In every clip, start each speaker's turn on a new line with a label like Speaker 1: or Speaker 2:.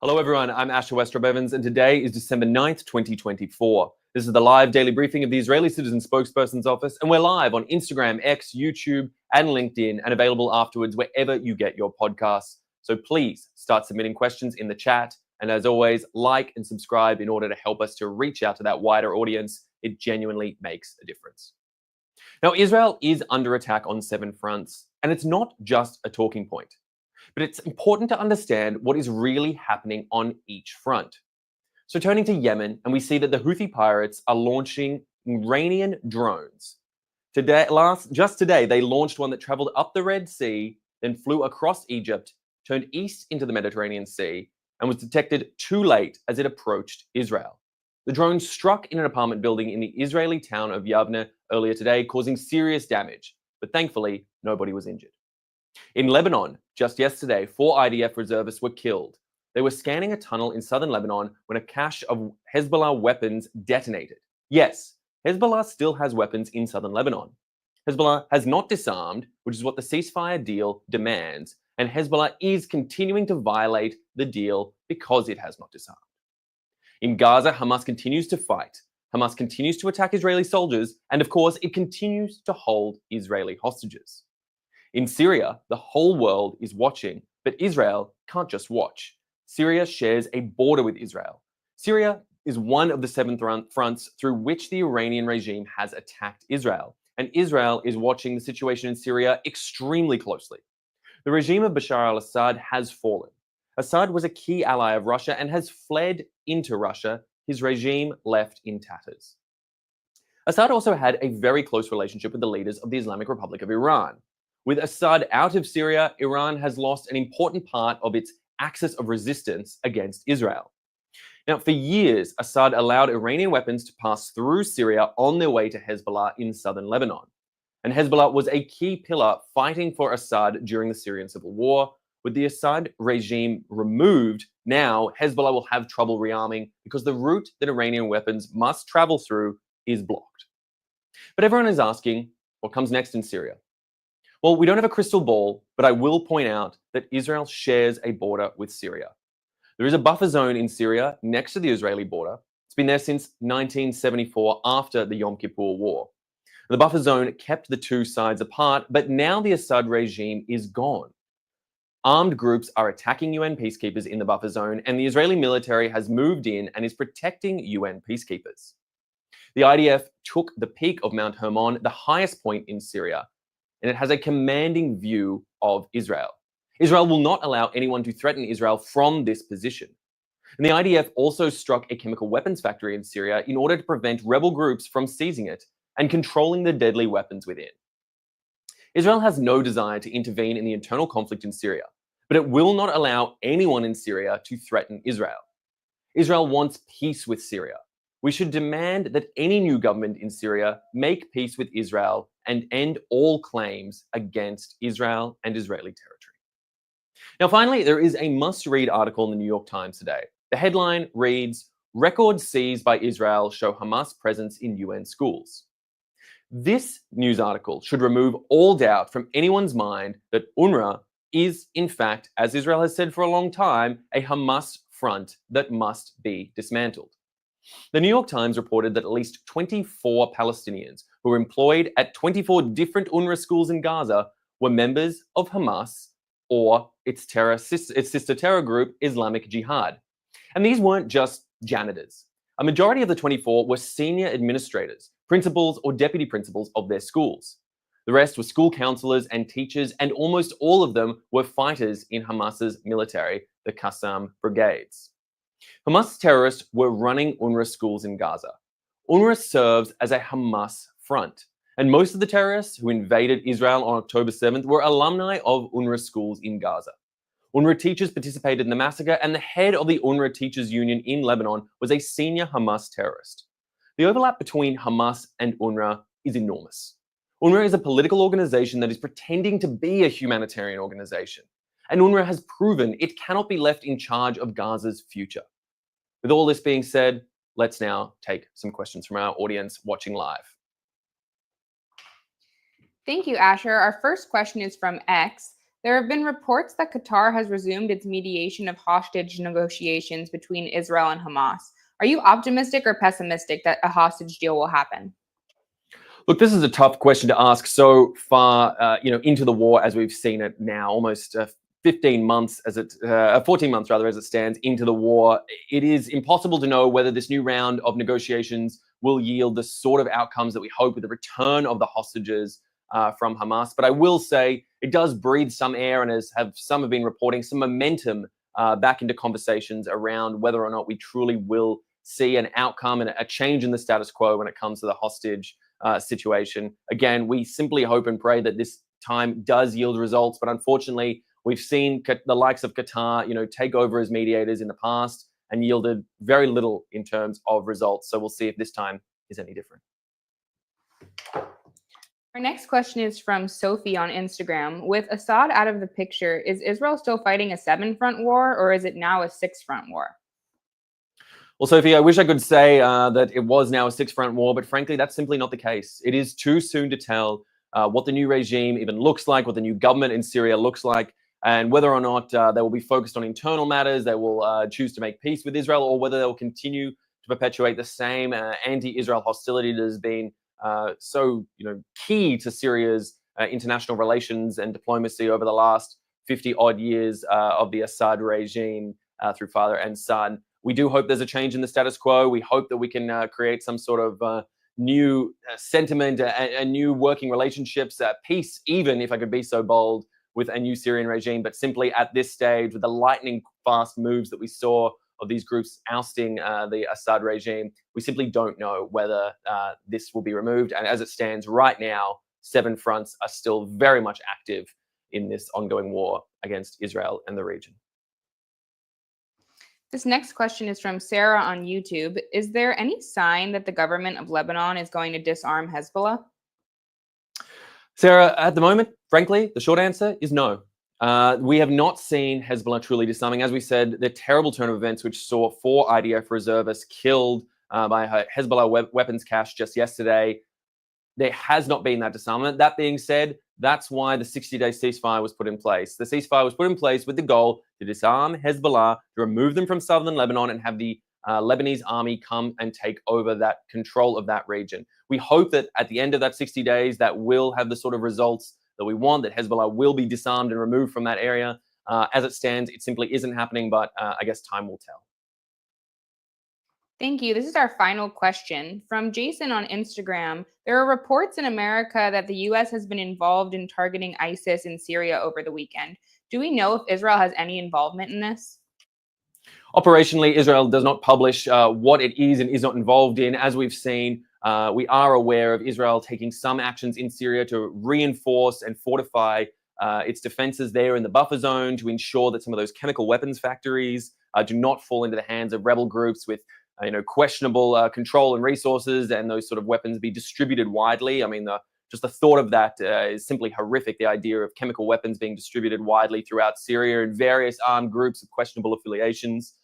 Speaker 1: Hello everyone, I'm Asher Westrop-Evans and today is December 9th, 2024. This is the live daily briefing of the Israeli Citizen Spokesperson's Office, and we're live on Instagram, X, YouTube, and LinkedIn, and available afterwards wherever you get your podcasts. So please start submitting questions in the chat, and as always, like and subscribe in order to help us to reach out to that wider audience. It genuinely makes a difference. Now, Israel is under attack on 7 fronts, and it's not just a talking point. But it's important to understand what is really happening on each front. So turning to Yemen, and we see that the Houthi pirates are launching Iranian drones. Just today, they launched one that traveled up the Red Sea, then flew across Egypt, turned east into the Mediterranean Sea, and was detected too late as it approached Israel. The drone struck in an apartment building in the Israeli town of Yavne earlier today, causing serious damage, but thankfully, nobody was injured. In Lebanon, just yesterday, 4 IDF reservists were killed. They were scanning a tunnel in southern Lebanon when a cache of Hezbollah weapons detonated. Yes, Hezbollah still has weapons in southern Lebanon. Hezbollah has not disarmed, which is what the ceasefire deal demands, and Hezbollah is continuing to violate the deal because it has not disarmed. In Gaza, Hamas continues to fight. Hamas continues to attack Israeli soldiers, and of course, it continues to hold Israeli hostages. In Syria, the whole world is watching, but Israel can't just watch. Syria shares a border with Israel. Syria is one of the 7 fronts through which the Iranian regime has attacked Israel, and Israel is watching the situation in Syria extremely closely. The regime of Bashar al-Assad has fallen. Assad was a key ally of Russia and has fled into Russia, his regime left in tatters. Assad also had a very close relationship with the leaders of the Islamic Republic of Iran. With Assad out of Syria, Iran has lost an important part of its axis of resistance against Israel. Now, for years, Assad allowed Iranian weapons to pass through Syria on their way to Hezbollah in southern Lebanon. And Hezbollah was a key pillar fighting for Assad during the Syrian civil war. With the Assad regime removed, now Hezbollah will have trouble rearming because the route that Iranian weapons must travel through is blocked. But everyone is asking, what comes next in Syria? Well, we don't have a crystal ball, but I will point out that Israel shares a border with Syria. There is a buffer zone in Syria next to the Israeli border. It's been there since 1974 after the Yom Kippur War. The buffer zone kept the two sides apart, but now the Assad regime is gone. Armed groups are attacking UN peacekeepers in the buffer zone, and the Israeli military has moved in and is protecting UN peacekeepers. The IDF took the peak of Mount Hermon, the highest point in Syria, and it has a commanding view of Israel. Israel will not allow anyone to threaten Israel from this position. And the IDF also struck a chemical weapons factory in Syria in order to prevent rebel groups from seizing it and controlling the deadly weapons within. Israel has no desire to intervene in the internal conflict in Syria, but it will not allow anyone in Syria to threaten Israel. Israel wants peace with Syria. We should demand that any new government in Syria make peace with Israel and end all claims against Israel and Israeli territory. Now, finally, there is a must-read article in the New York Times today. The headline reads, "Records seized by Israel show Hamas presence in UN schools." This news article should remove all doubt from anyone's mind that UNRWA is, in fact, as Israel has said for a long time, a Hamas front that must be dismantled. The New York Times reported that at least 24 Palestinians who were employed at 24 different UNRWA schools in Gaza were members of Hamas or its sister terror group, Islamic Jihad. And these weren't just janitors. A majority of the 24 were senior administrators, principals or deputy principals of their schools. The rest were school counselors and teachers, and almost all of them were fighters in Hamas's military, the Qassam brigades. Hamas terrorists were running UNRWA schools in Gaza. UNRWA serves as a Hamas front, and most of the terrorists who invaded Israel on October 7th were alumni of UNRWA schools in Gaza. UNRWA teachers participated in the massacre, and the head of the UNRWA Teachers Union in Lebanon was a senior Hamas terrorist. The overlap between Hamas and UNRWA is enormous. UNRWA is a political organization that is pretending to be a humanitarian organization, and UNRWA has proven it cannot be left in charge of Gaza's future. With all this being said, let's now take some questions from our audience watching live.
Speaker 2: Thank you, Asher. Our first question is from X. There have been reports that Qatar has resumed its mediation of hostage negotiations between Israel and Hamas. Are you optimistic or pessimistic that a hostage deal will happen?
Speaker 1: Look, this is a tough question to ask so far, into the war as we've seen it now, almost 15 months 14 months rather, as it stands into the war. It is impossible to know whether this new round of negotiations will yield the sort of outcomes that we hope with the return of the hostages from Hamas. But I will say it does breathe some air, and some have been reporting some momentum back into conversations around whether or not we truly will see an outcome and a change in the status quo when it comes to the hostage situation. Again, we simply hope and pray that this time does yield results, but unfortunately, we've seen the likes of Qatar, take over as mediators in the past and yielded very little in terms of results. So we'll see if this time is any different.
Speaker 2: Our next question is from Sophie on Instagram. With Assad out of the picture, is Israel still fighting a 7-front war, or is it now a 6-front war?
Speaker 1: Well, Sophie, I wish I could say that it was now a 6-front war, but frankly, that's simply not the case. It is too soon to tell what the new regime even looks like, what the new government in Syria looks like, and whether or not they will be focused on internal matters, they will choose to make peace with Israel, or whether they will continue to perpetuate the same anti-Israel hostility that has been so key to Syria's international relations and diplomacy over the last 50-odd years of the Assad regime through father and son. We do hope there's a change in the status quo. We hope that we can create some sort of new sentiment and new working relationships, peace, even if I could be so bold, with a new Syrian regime. But simply at this stage, with the lightning fast moves that we saw of these groups ousting the Assad regime, we simply don't know whether this will be removed. And as it stands right now, 7 fronts are still very much active in this ongoing war against Israel and the region.
Speaker 2: This next question is from Sarah on YouTube. Is there any sign that the government of Lebanon is going to disarm Hezbollah?
Speaker 1: Sarah, at the moment, frankly, the short answer is no. We have not seen Hezbollah truly disarming. As we said, the terrible turn of events which saw 4 IDF reservists killed by Hezbollah weapons cache just yesterday, there has not been that disarmament. That being said, that's why the 60-day ceasefire was put in place. The ceasefire was put in place with the goal to disarm Hezbollah, to remove them from southern Lebanon, and have the Lebanese army come and take over that control of that region. We hope that at the end of that 60 days, that will have the sort of results that we want, that Hezbollah will be disarmed and removed from that area. As it stands, it simply isn't happening, but I guess time will tell.
Speaker 2: Thank you. This is our final question from Jason on Instagram. There are reports in America that the U.S. has been involved in targeting ISIS in Syria over the weekend. Do we know if Israel has any involvement in this?
Speaker 1: Operationally, Israel does not publish what it is and is not involved in. As we've seen, we are aware of Israel taking some actions in Syria to reinforce and fortify its defenses there in the buffer zone, to ensure that some of those chemical weapons factories do not fall into the hands of rebel groups with questionable control and resources, and those sort of weapons be distributed widely. I mean, just the thought of that is simply horrific. The idea of chemical weapons being distributed widely throughout Syria and various armed groups of questionable affiliations.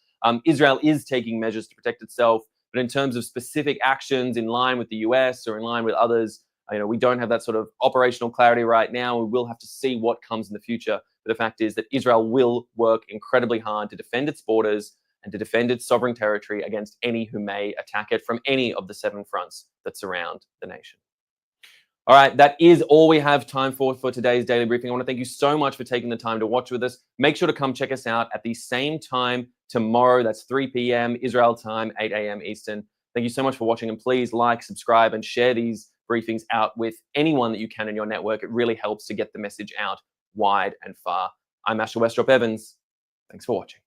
Speaker 1: Israel is taking measures to protect itself, but in terms of specific actions in line with the US or in line with others, we don't have that sort of operational clarity right now. We will have to see what comes in the future. But the fact is that Israel will work incredibly hard to defend its borders and to defend its sovereign territory against any who may attack it from any of the 7 fronts that surround the nation. All right, that is all we have time for today's daily briefing. I want to thank you so much for taking the time to watch with us. Make sure to come check us out at the same time tomorrow. That's 3 p.m. Israel time, 8 a.m. Eastern. Thank you so much for watching, and please like, subscribe, and share these briefings out with anyone that you can in your network. It really helps to get the message out wide and far. I'm Asher Westrop Evans. Thanks for watching.